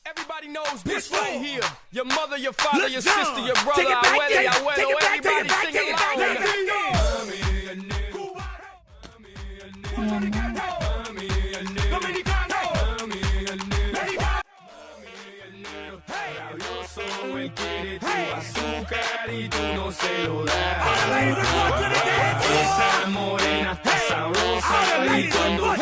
Everybody knows this right here. Your mother, your father, your sister, your brother, abuelo, everybody sing along. Él quiere tu azúcar y tú no se lo das. Esa morena está sabrosa y cuando